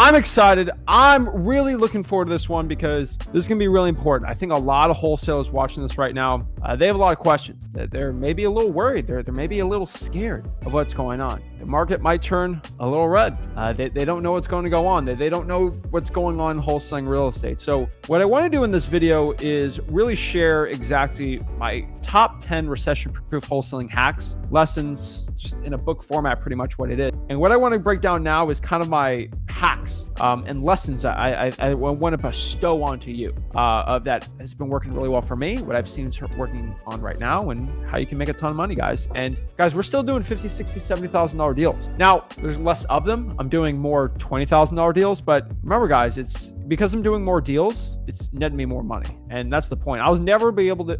I'm excited. I'm really looking forward to this one because this is going to be really important. I think a lot of wholesalers watching this right now, they have a lot of questions. They're maybe a little worried. They're maybe a little scared of what's going on. The market might turn a little red. They don't know what's going to go on. They don't know what's going on in wholesaling real estate. So what I want to do in this video is really share exactly my top 10 recession-proof wholesaling hacks, lessons, just in a book format, pretty much what it is. And what I want to break down now is kind of my hacks and lessons I want to bestow onto you of that has been working really well for me, what I've seen working on right now, and how you can make a ton of money, guys. And guys, we're still doing $50,000, $60,000, $70,000 deals. Now, there's less of them. I'm doing more $20,000 deals, but remember, guys, it's because I'm doing more deals, it's netting me more money. And that's the point. I was never able to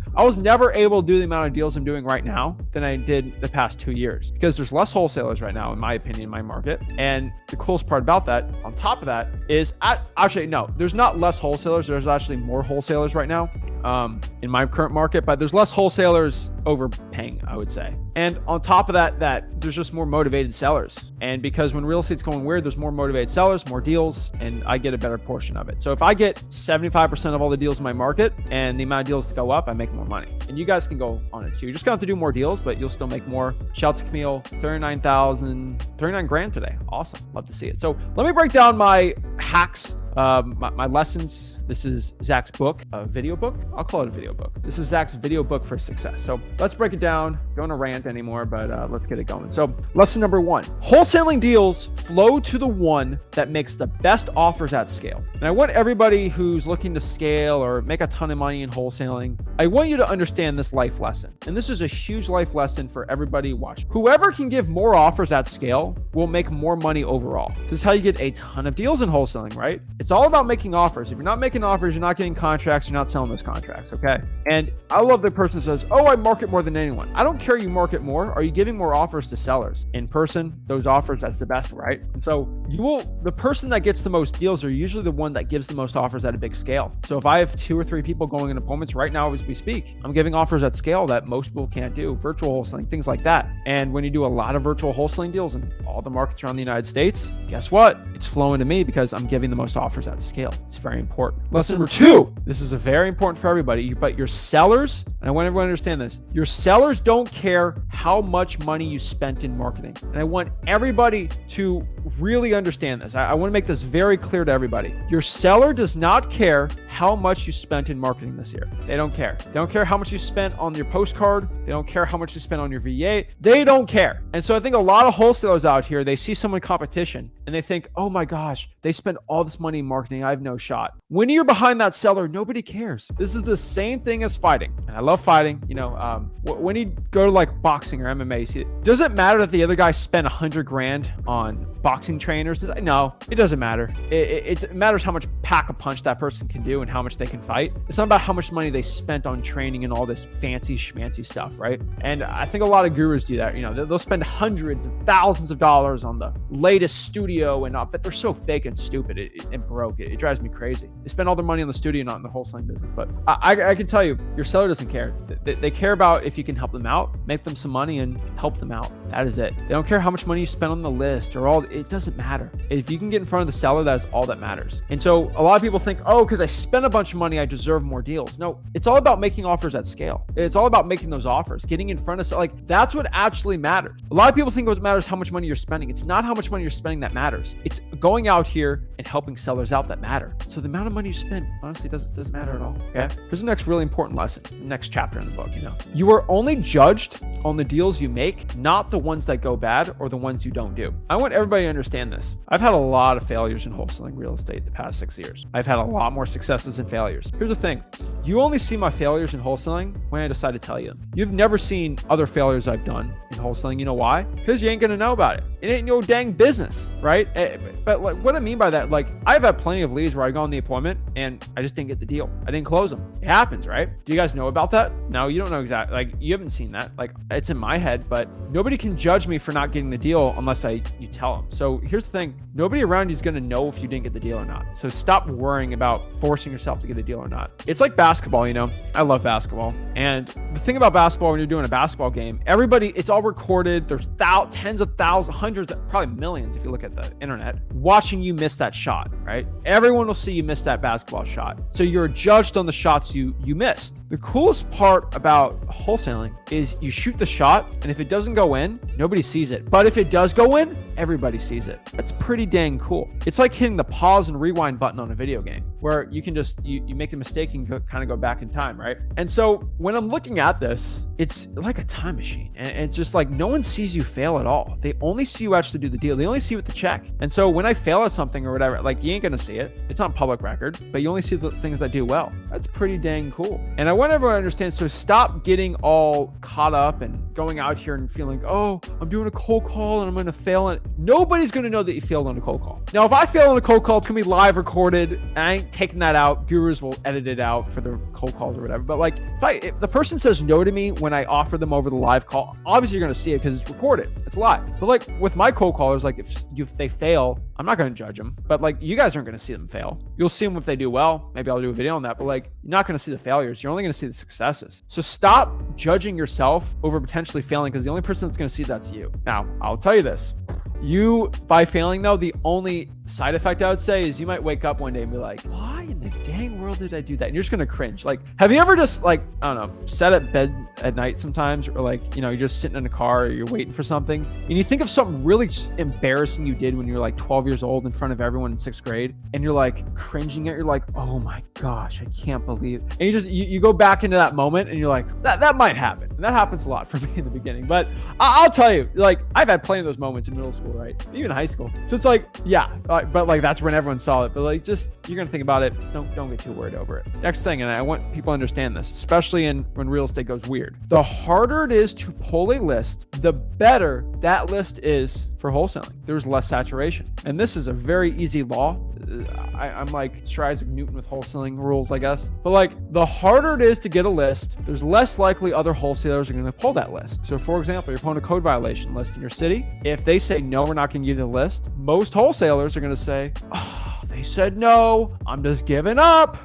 do the amount of deals I'm doing right now than I did the past 2 years, because there's less wholesalers right now, in my opinion, in my market. And the coolest part about that, on top of that, is actually, no, there's not less wholesalers. There's actually more wholesalers right now in my current market, but there's less wholesalers overpaying, I would say. And on top of that, there's just more motivated sellers. And because when real estate's going weird, there's more motivated sellers, more deals, and I get a better portion of it. So if I get 75% of all the deals in my market and the amount of deals go up, I make more money. And you guys can go on it too. You're just gonna have to do more deals, but you'll still make more. Shout out to Camille, 39 grand today. Awesome, love to see it. So let me break down my hacks, my lessons. This is Zach's book, a video book. I'll call it a video book. This is Zach's video book for success. So let's break it down. Don't want to rant anymore, but let's get it going. So lesson number 1, wholesaling deals flow to the one that makes the best offers at scale. And I want everybody who's looking to scale or make a ton of money in wholesaling, I want you to understand this life lesson. And this is a huge life lesson for everybody watching. Whoever can give more offers at scale will make more money overall. This is how you get a ton of deals in wholesaling, right? It's all about making offers. If you're not making offers, you're not getting contracts, you're not selling those contracts, okay? And I love the person who says, oh, I market more than anyone. I don't care you market more. Are you giving more offers to sellers? In person, those offers, that's the best, right? And so the person that gets the most deals are usually the one that gives the most offers at a big scale. So if I have 2 or 3 people going in appointments right now as we speak, I'm giving offers at scale that most people can't do, virtual wholesaling, things like that. And when you do a lot of virtual wholesaling deals in all the markets around the United States, guess what? It's flowing to me because I'm giving the most offers at scale. It's very important. Lesson number 2, this is very important for everybody, but your sellers, and I want everyone to understand this, your sellers don't care how much money you spent in marketing. And I want everybody to really understand this. I want to make this very clear to everybody. Your seller does not care how much you spent in marketing this year. They don't care. They don't care how much you spent on your postcard. They don't care how much you spent on your VA. They don't care. And so I think a lot of wholesalers out here, they see someone in competition and they think, oh my gosh, they spent all this money in marketing. I have no shot. When you're behind that seller, nobody cares. This is the same thing as fighting. And I love fighting. You know, when you go to like boxing or MMA, does it matter that the other guy spent 100 grand on boxing trainers? No, it doesn't matter. It matters how much pack a punch that person can do and how much they can fight. It's not about how much money they spent on training and all this fancy schmancy stuff, right? And I think a lot of gurus do that. You know, they'll spend hundreds of thousands of dollars on the latest studio and but they're so fake and stupid and broke. It drives me crazy. They spend all their money on the studio, not in the wholesaling business. But I can tell you, your seller doesn't care. They care about if you can help them out, make them some money and help them out. That is it. They don't care how much money you spend on the list or all. It doesn't matter. If you can get in front of the seller, that is all that matters. And so a lot of people think, oh, because I spent a bunch of money, I deserve more deals. No, it's all about making offers at scale. It's all about making those offers, getting in front of, like, that's what actually matters. A lot of people think what matters how much money you're spending. It's not how much money you're spending that matters. It's going out here and helping sellers out that matter. So the amount of money you spend honestly doesn't matter at all. Okay. Here's the next really important lesson, the next chapter in the book. You are only judged on the deals you make, not the ones that go bad or the ones you don't do. I want everybody to understand this. I've had a lot of failures in wholesaling real estate the past 6 years. I've had a lot more successes than failures. Here's the thing. You only see my failures in wholesaling when I decide to tell you them. You've never seen other failures I've done in wholesaling. You know why? Because you ain't going to know about it. It ain't your dang business, right? But like, what I mean by that, like, I've had plenty of leads where I go on the appointment and I just didn't get the deal. I didn't close them. It happens, right? Do you guys know about that? No, you don't know exactly. Like, you haven't seen that. Like, it's in my head, but nobody can judge me for not getting the deal unless you tell them. So here's the thing. Nobody around you is going to know if you didn't get the deal or not. So stop worrying about forcing yourself to get a deal or not. It's like basketball. basketball, I love basketball. And the thing about basketball, when you're doing a basketball game, it's all recorded. There's tens of thousands, hundreds, probably millions, if you look at the internet, watching you miss that shot, right? Everyone will see you miss that basketball shot. So you're judged on the shots you missed. The coolest part about wholesaling is you shoot the shot, and if it doesn't go in, nobody sees it. But if it does go in, everybody sees it. That's pretty dang cool. It's like hitting the pause and rewind button on a video game, where you can just, you make a mistake and kind of go back in time, right? And so when I'm looking at this, it's like a time machine. And it's just like, no one sees you fail at all. They only see you actually do the deal. They only see you with the check. And so when I fail at something or whatever, like, you ain't gonna see it. It's on public record, but you only see the things that do well. That's pretty dang cool. And I want everyone to understand, so stop getting all caught up and going out here and feeling, oh, I'm doing a cold call and I'm gonna fail. And nobody's gonna know that you failed on a cold call. Now, if I fail on a cold call, it's gonna be live recorded, and I ain't taking that out. Gurus will edit it out for their cold calls or whatever. But like, if the person says no to me when I offer them over the live call, obviously you're gonna see it because it's recorded, it's live. But like with my cold callers, like if they fail, I'm not gonna judge them. But like, you guys aren't gonna see them fail. You'll see them if they do well. Maybe I'll do a video on that. But like, you're not gonna see the failures. You're only gonna see the successes. So stop judging yourself over potentially failing, because the only person that's gonna see that's you. Now, I'll tell you this. By failing though, the only side effect I would say is you might wake up one day and be like, why in the dang world did I do that? And you're just gonna cringe. Like, have you ever just, like, I don't know, sat at bed at night sometimes, or like, you're just sitting in a car or you're waiting for something, and you think of something really embarrassing you did when you were like 12 years old in front of everyone in 6th grade, and you're like cringing at, you're like, oh my gosh, I can't believe it. And you go back into that moment and you're like, that might happen. And that happens a lot for me in the beginning. But I'll tell you, like, I've had plenty of those moments in middle school, right? Even high school. So it's like, yeah, but like, that's when everyone saw it. But like, just, you're gonna think about it. Don't get too worried over it. Next thing, and I want people to understand this, especially when real estate goes weird. The harder it is to pull a list, the better that list is for wholesaling. There's less saturation. And this is a very easy law. I'm like Sir Isaac Newton with wholesaling rules, I guess. But like, the harder it is to get a list, there's less likely other wholesalers are going to pull that list. So for example, you're pulling a code violation list in your city. If they say, no, we're not going to give you the list, most wholesalers are going to say, oh, they said no, I'm just giving up.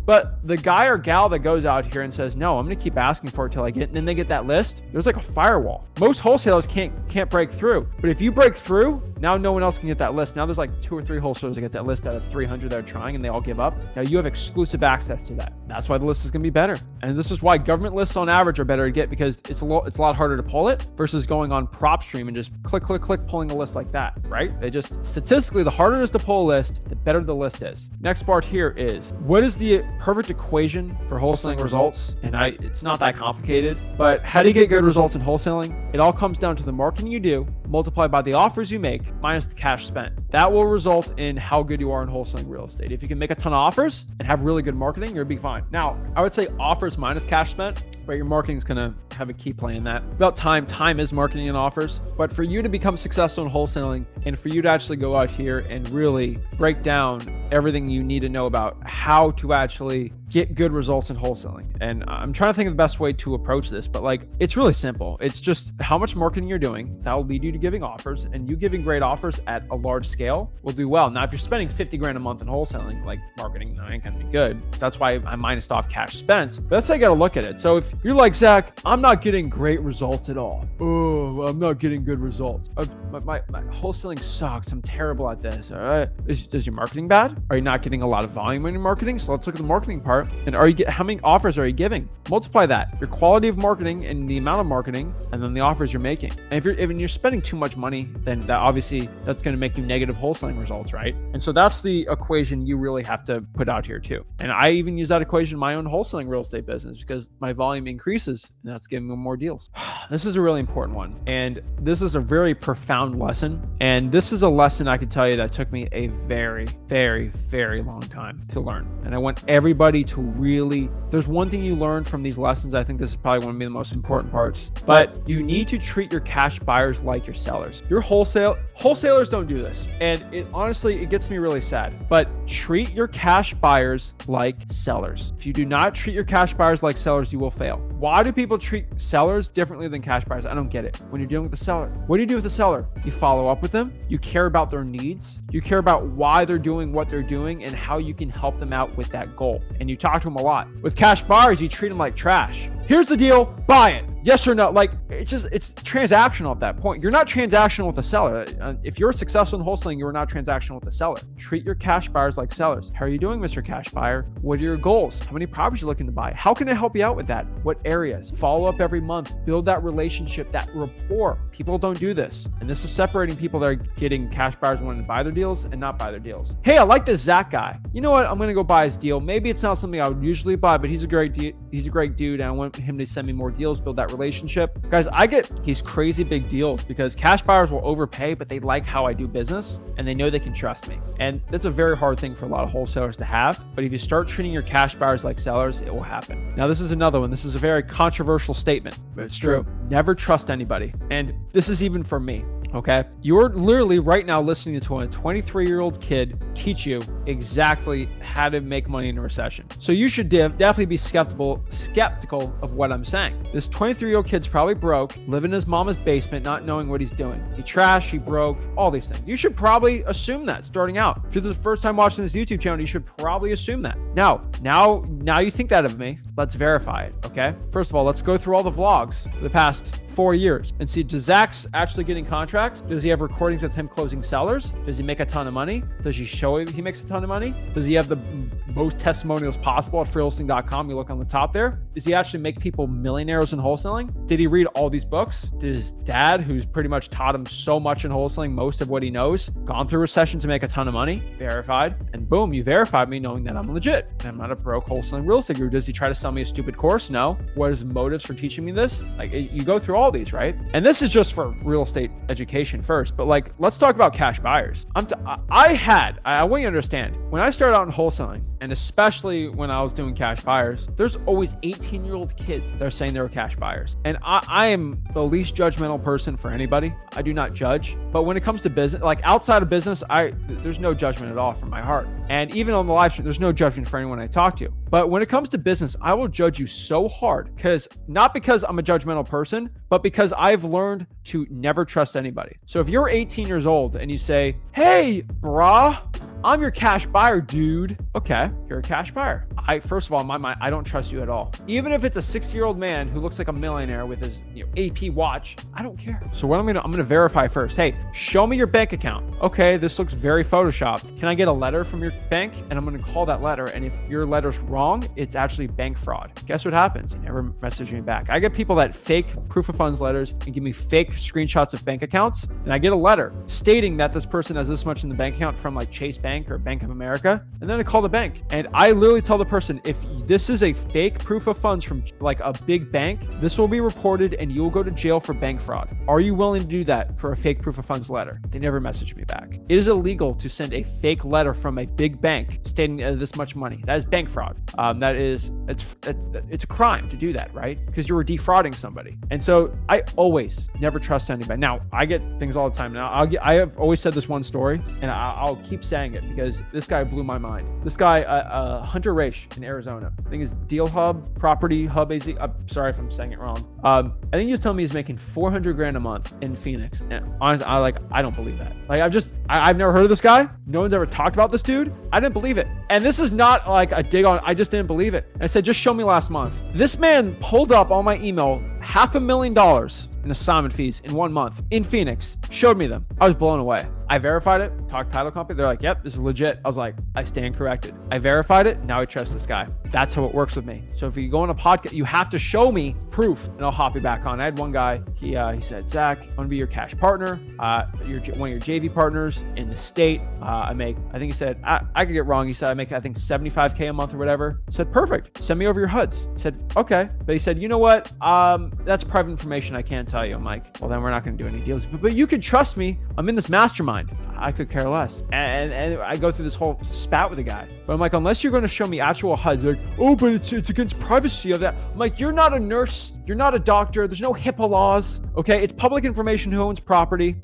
But the guy or gal that goes out here and says, no, I'm going to keep asking for it till I get it, and then they get that list, there's like a firewall. Most wholesalers can't break through. But if you break through, now no one else can get that list. Now there's like 2 or 3 wholesalers that get that list out of 300 that are trying, and they all give up. Now you have exclusive access to that. That's why the list is going to be better. And this is why government lists on average are better to get, because it's a lot harder to pull it versus going on PropStream and just click, pulling a list like that, right? They just, statistically, the harder it is to pull a list, the better the list is. Next part here is, what is the perfect equation for wholesaling results? And it's not that complicated, but how do you get good results in wholesaling? It all comes down to the marketing you do multiplied by the offers you make minus the cash spent. That will result in how good you are in wholesaling real estate. If you can make a ton of offers and have really good marketing, you'll be fine. Now, I would say offers minus cash spent, but your marketing is going to have a key play in that. About time is marketing and offers. But for you to become successful in wholesaling, and for you to actually go out here and really break down everything you need to know about how to actually get good results in wholesaling. And I'm trying to think of the best way to approach this, but like, it's really simple. It's just how much marketing you're doing. That will lead you to giving offers, and you giving great offers at a large scale will do well. Now, if you're spending 50 grand a month in wholesaling, like, marketing, that ain't gonna be good. So that's why I minused off cash spent. But that's how you gotta look at it. So if you're like, Zach, I'm not getting great results at all. Oh, I'm not getting good results. My wholesaling sucks. I'm terrible at this. All right. Is your marketing bad? Are you not getting a lot of volume in your marketing? So let's look at the marketing part. And how many offers are you giving? Multiply that, your quality of marketing and the amount of marketing, and then the offers you're making. And if you're spending too much money, then that's going to make you negative wholesaling results, right? And so that's the equation you really have to put out here too. And I even use that equation in my own wholesaling real estate business, because my volume increases and that's giving me more deals. This is a really important one. And this is a very profound lesson. And this is a lesson I can tell you that took me a very, very, very long time to learn. And I want everybody to really, there's one thing you learn from these lessons. I think this is probably one of the most important parts, but you need to treat your cash buyers like your sellers. Your wholesaling wholesalers don't do this. And honestly, it gets me really sad. But treat your cash buyers like sellers. If you do not treat your cash buyers like sellers, you will fail. Why do people treat sellers differently than cash buyers? I don't get it. When you're dealing with the seller, what do you do with the seller? You follow up with them. You care about their needs. You care about why they're doing what they're doing and how you can help them out with that goal. And you talk to them a lot. With cash buyers, you treat them like trash. Here's the deal, buy it. Yes or no? Like, it's transactional at that point. You're not transactional with the seller. If you're successful in wholesaling, you are not transactional with the seller. Treat your cash buyers like sellers. How are you doing, Mr. Cash Buyer? What are your goals? How many properties are you looking to buy? How can I help you out with that? What areas? Follow up every month. Build that relationship, that rapport. People don't do this. And this is separating people that are getting cash buyers wanting to buy their deals and not buy their deals. Hey, I like this Zach guy. You know what? I'm going to go buy his deal. Maybe it's not something I would usually buy, but he's a great dude. And I want him to send me more deals, build that relationship. Guys, I get these crazy big deals because cash buyers will overpay, but they like how I do business and they know they can trust me. And that's a very hard thing for a lot of wholesalers to have. But if you start treating your cash buyers like sellers, it will happen. Now, this is another one. This is a very controversial statement, but it's true. Never trust anybody. And this is even for me. Okay. You're literally right now listening to a 23-year-old kid teach you exactly how to make money in a recession. So you should definitely be skeptical of what I'm saying. This 23-year-old kid's probably broke, living in his mama's basement, not knowing what he's doing. He trashed, he broke, all these things. You should probably assume that starting out. If you're the first time watching this YouTube channel, you should probably assume that. Now you think that of me. Let's verify it. Okay. First of all, let's go through all the vlogs for the past 4 years and see, does Zach's actually getting contracts? Does he have recordings with him closing sellers? Does he make a ton of money? Does he show he makes a ton of money? Does he have the most testimonials possible at freewholesaling.com? You look on the top there. Does he actually make people millionaires in wholesaling? Did he read all these books? Did his dad, who's pretty much taught him so much in wholesaling, most of what he knows, gone through recessions to make a ton of money? Verified. And boom, you verified me knowing that I'm legit. And I'm not a broke wholesaling real estate guru. Does he try to sell me a stupid course? No. What is his motives for teaching me this? Like, you go through all these, right? And this is just for real estate education first, but like, let's talk about cash buyers. I want you to understand, when I started out in wholesaling, and especially when I was doing cash buyers, there's always 18-year-old kids that are saying they were cash buyers. And I am the least judgmental person for anybody. I do not judge. But when it comes to business, like outside of business, there's no judgment at all from my heart. And even on the live stream, there's no judgment for anyone I talk to. But when it comes to business, I will judge you so hard not because I'm a judgmental person, but because I've learned to never trust anybody. So if you're 18 years old and you say, hey, brah, I'm your cash buyer, dude. Okay, you're a cash buyer. First of all, in my mind, I don't trust you at all. Even if it's a 60-year-old man who looks like a millionaire with his AP watch, I don't care. So what I'm gonna verify first. Hey, show me your bank account. Okay, this looks very photoshopped. Can I get a letter from your bank? And I'm gonna call that letter. And if your letter's wrong, it's actually bank fraud. Guess what happens? You never message me back. I get people that fake proof of funds letters and give me fake screenshots of bank accounts. And I get a letter stating that this person has this much in the bank account from like Chase Bank or Bank of America. And then I call the bank and I literally tell the person, if this is a fake proof of funds from like a big bank, this will be reported and you'll go to jail for bank fraud. Are you willing to do that for a fake proof of funds letter? They never message me back. It is illegal to send a fake letter from a big bank stating this much money. That is bank fraud. It's a crime to do that, right? Because you were defrauding somebody. And so I always never trust anybody. Now I get things all the time. Now I have always said this one story and I'll keep saying it because this guy blew my mind. This guy, Hunter Raish in Arizona, I think his Deal Hub, Property Hub AZ. I'm sorry if I'm saying it wrong. I think he was telling me he's making $400,000 a month in Phoenix. And honestly, I don't believe that. Like I've never heard of this guy. No one's ever talked about this dude. I didn't believe it. And this is not like a dig on, I just didn't believe it. And I said, just show me last month. This man pulled up on my email $500,000 in assignment fees in 1 month in Phoenix, showed me them. I was blown away. I verified it, talked to title company. They're like, yep, this is legit. I was like, I stand corrected. I verified it. Now I trust this guy. That's how it works with me. So if you go on a podcast, you have to show me proof and I'll hop you back on. I had one guy, he said, Zach, I want to be your cash partner. You're one of your JV partners in the state. I think he said, I could get wrong. He said, I make, $75K a month or whatever. I said, perfect. Send me over your HUDs. I said, okay. But he said, you know what? That's private information. I can't tell you. I'm like, well, then we're not going to do any deals. But you can trust me. I'm in this mastermind. I could care less. And I go through this whole spat with the guy. But I'm like, unless you're going to show me actual HUDs, like, oh, but it's against privacy of that. I'm like, you're not a nurse You're not a doctor. There's no HIPAA laws. Okay. It's public information who owns property.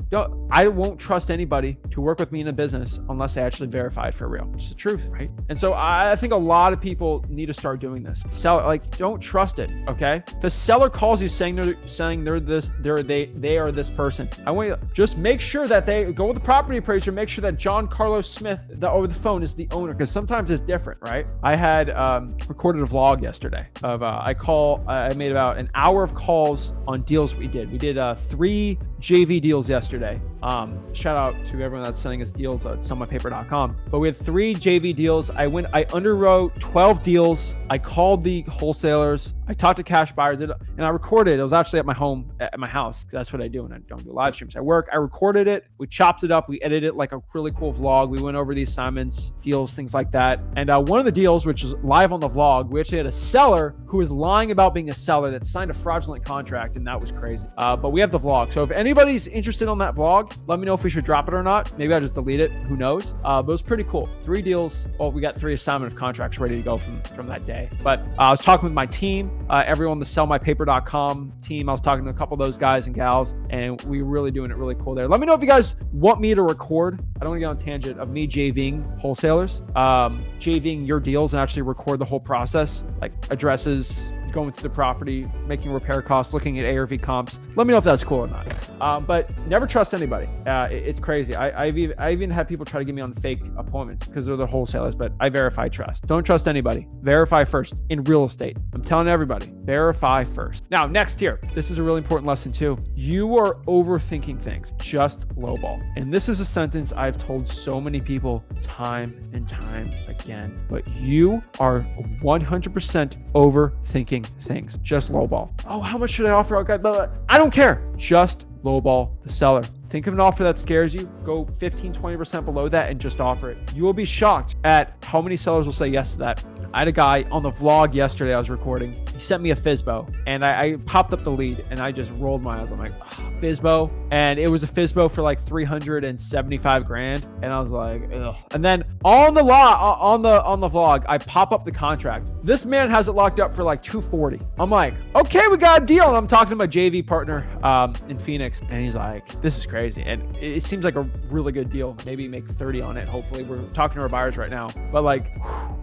I won't trust anybody to work with me in a business unless I actually verify it for real. It's the truth, right? And so I think a lot of people need to start doing this. Don't trust it. Okay. If the seller calls you saying they are this person, I want you to just make sure that they go with the property appraiser, make sure that John Carlos Smith over the phone is the owner, because sometimes it's different, right? I had recorded a vlog yesterday of I made about an hour of calls on deals we did. We did 3 JV deals yesterday. Shout out to everyone that's sending us deals at sellmypaper.com. But we had 3 JV deals. I underwrote 12 deals. I called the wholesalers. I talked to cash buyers, and I recorded it. It was actually at my home, at my house. That's what I do when I don't do live streams. I recorded it. We chopped it up. We edited it like a really cool vlog. We went over the assignments, deals, things like that. And one of the deals, which is live on the vlog, we actually had a seller who was lying about being a seller that signed a fraudulent contract, and that was crazy. But we have the vlog. So if anybody's interested on that vlog, let me know if we should drop it or not. Maybe I'll just delete it. Who knows? But it was pretty cool. 3 deals. Well, we got 3 assignment of contracts ready to go from that day. But I was talking with my team, everyone on the sellmypaper.com team. I was talking to a couple of those guys and gals, and we were really doing it really cool there. Let me know if you guys want me to record. I don't want to get on a tangent of me JVing wholesalers, JVing your deals and actually record the whole process, like addresses, going through the property, making repair costs, looking at ARV comps. Let me know if that's cool or not. But never trust anybody. It's crazy. I've even had people try to get me on fake appointments because they're the wholesalers, but I verify trust. Don't trust anybody. Verify first in real estate. I'm telling everybody, verify first. Now, next here, this is a really important lesson too. You are overthinking things. Just lowball. And this is a sentence I've told so many people time and time again, but you are 100% overthinking things. Just lowball. Oh, how much should I offer? Okay, I don't care. Just lowball the seller. Think of an offer that scares you, go 15, 20% below that and just offer it. You will be shocked at how many sellers will say yes to that. I had a guy on the vlog yesterday I was recording. He sent me a FSBO and I popped up the lead and I just rolled my eyes. I'm like, oh, FSBO. And it was a FSBO for like 375 grand. And I was like, ugh. And then on the vlog, I pop up the contract. This man has it locked up for like 240. I'm like, okay, we got a deal. And I'm talking to my JV partner in Phoenix. And he's like, this is crazy. And it seems like a really good deal. Maybe make 30 on it. Hopefully we're talking to our buyers right now. But like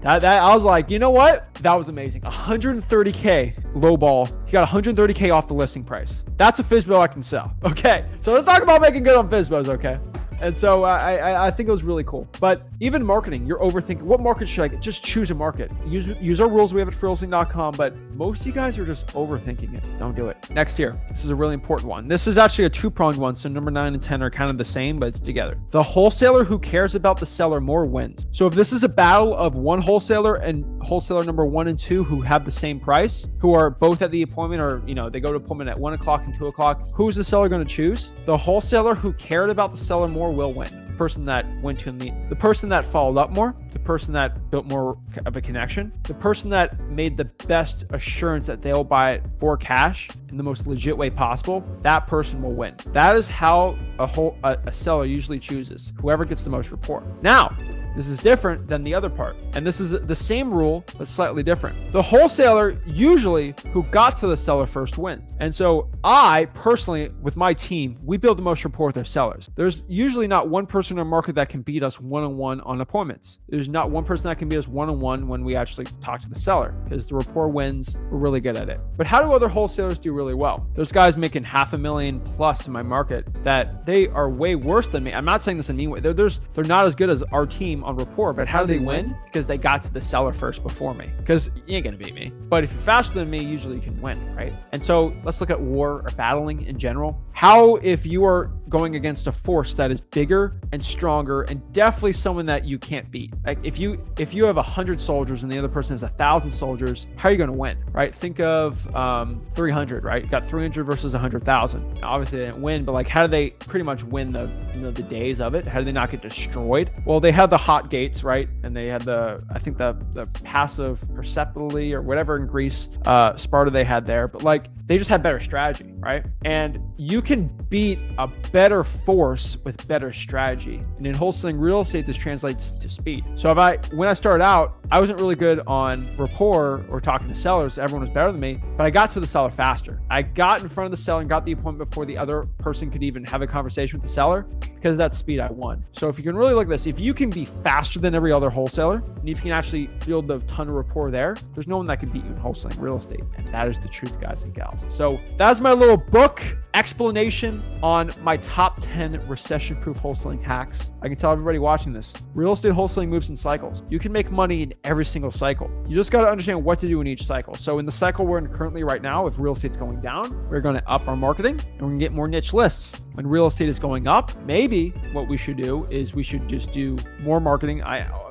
that I was like, you know what? That was amazing. 130K low ball. He got 130K off the listing price. That's a FSBO I can sell. Okay. So let's talk about making good on FSBOs. Okay. And so I think it was really cool. But even marketing, you're overthinking. What market should I get? Just choose a market. Use our rules we have at Wholesaling.com. But most of you guys are just overthinking it. Don't do it. Next here, this is a really important one. This is actually a 2-pronged one. So number 9 and 10 are kind of the same, but it's together. The wholesaler who cares about the seller more wins. So if this is a battle of one wholesaler and wholesaler number 1 and 2 who have the same price, who are both at the appointment, or they go to appointment at 1 o'clock and 2 o'clock, who's the seller going to choose? The wholesaler who cared about the seller more will win. The person that went to meet, the person that followed up more, the person that built more of a connection, the person that made the best assurance that they'll buy it for cash in the most legit way possible, that person will win. That is how a seller usually chooses, whoever gets the most rapport. Now, this is different than the other part. And this is the same rule, but slightly different. The wholesaler usually who got to the seller first wins. And so I personally, with my team, we build the most rapport with our sellers. There's usually not one person in our market that can beat us one-on-one on appointments. There's not one person that can beat us one-on-one when we actually talk to the seller, because the rapport wins. We're really good at it. But how do other wholesalers do really well? There's guys making $500,000 plus in my market that they are way worse than me. I'm not saying this in a mean way. They're not as good as our team on rapport, but how do they win? Because they got to the seller first before me, because you ain't gonna beat me. But if you're faster than me, usually you can win, right? And so let's look at war or battling in general. How if you are going against a force that is bigger and stronger and definitely someone that you can't beat? Like if you have 100 soldiers and the other person has 1,000 soldiers, how are you going to win, right? Think of 300, right? You got 300 versus 100,000. Obviously they didn't win, but like how do they pretty much win the days of it? How do they not get destroyed? Well, they had the hot gates, right? And they had the passive perceptively or whatever in Greece, Sparta they had there, but like they just had better strategy, right? And you can beat a better force with better strategy. And in wholesaling real estate, this translates to speed. So when I started out, I wasn't really good on rapport or talking to sellers. Everyone was better than me. but I got to the seller faster. I got in front of the seller and got the appointment before the other person could even have a conversation with the seller. Because of that speed, I won. So if you can really look at this, if you can be faster than every other wholesaler, and if you can actually build a ton of rapport there's no one that can beat you in wholesaling real estate. And that is the truth, guys and gals. So that's my little book explanation on my top 10 recession-proof wholesaling hacks. I can tell everybody watching this, real estate wholesaling moves in cycles. You can make money in every single cycle. You just got to understand what to do in each cycle. So in the cycle we're in currently right now, if real estate's going down, we're going to up our marketing and we're going to get more niche lists. When real estate is going up, maybe what we should do is we should just do more marketing.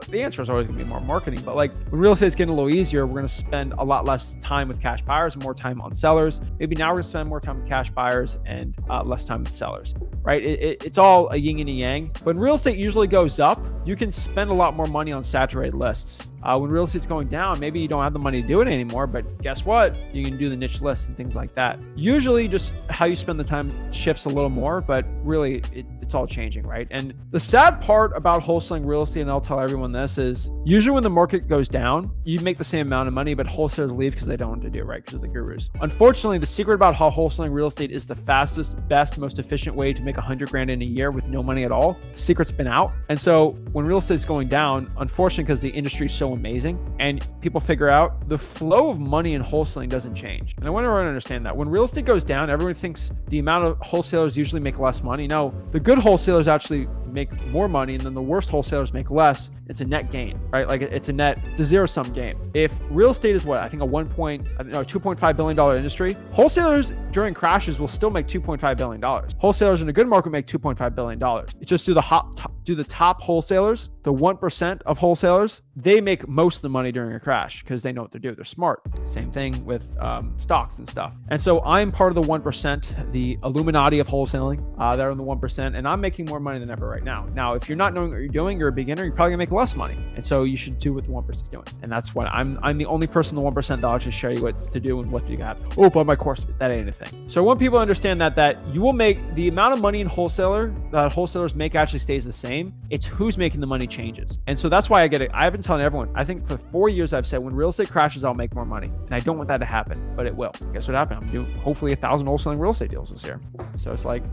The answer is always going to be more marketing, but like when real estate's getting a little easier, we're going to spend a lot less time with cash buyers and more time on sellers. Maybe now we're going to spend more time with cash buyers and less time with sellers, right? It's all a yin and a yang. When real estate usually goes up, you can spend a lot more money on saturated lists. When real estate's going down, maybe you don't have the money to do it anymore, but guess what? You can do the niche lists and things like that. Usually just how you spend the time shifts a little more, but really it's all changing, right? And the sad part about wholesaling real estate, and I'll tell everyone this, is usually when the market goes down, you make the same amount of money, but wholesalers leave because they don't want to do it, right? Because of the gurus. Unfortunately, the secret about how wholesaling real estate is the fastest, best, most efficient way to make 100 grand in a year with no money at all, the secret's been out. And so when real estate is going down, unfortunately, because the industry is so amazing and people figure out the flow of money in wholesaling doesn't change. And I want everyone to understand that when real estate goes down, everyone thinks the amount of wholesalers usually make less money. No, the good wholesalers actually make more money, and then the worst wholesalers make less. It's a net gain, right? Like it's a zero-sum game. If real estate is I think a $2.5 billion industry, wholesalers during crashes will still make $2.5 billion. Wholesalers in a good market make $2.5 billion. It's just do the top wholesalers, the 1% of wholesalers, they make most of the money during a crash because they know what they're doing. They're smart. Same thing with stocks and stuff. And so I'm part of the 1%, the Illuminati of wholesaling. They're in the 1%, and I'm making more money than ever right now. Now, if you're not knowing what you're doing, you're a beginner, you're probably gonna make less money. And so you should do what the 1% is doing. And that's what I'm the only person in the 1% that'll just show you what to do and what you got. Oh, but my course, that ain't a thing. So I want people to understand that you will make the amount of money in that wholesalers make actually stays the same. It's who's making the money changes. And so that's why I get it. I've been telling everyone, I think for 4 years I've said when real estate crashes, I'll make more money. And I don't want that to happen, but it will. Guess what happened? I'm doing hopefully 1,000 wholesaling real estate deals this year. So it's like,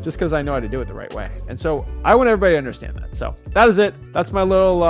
just because I know how to do it the right way. And so I want everybody to understand that. So that is it. That's my little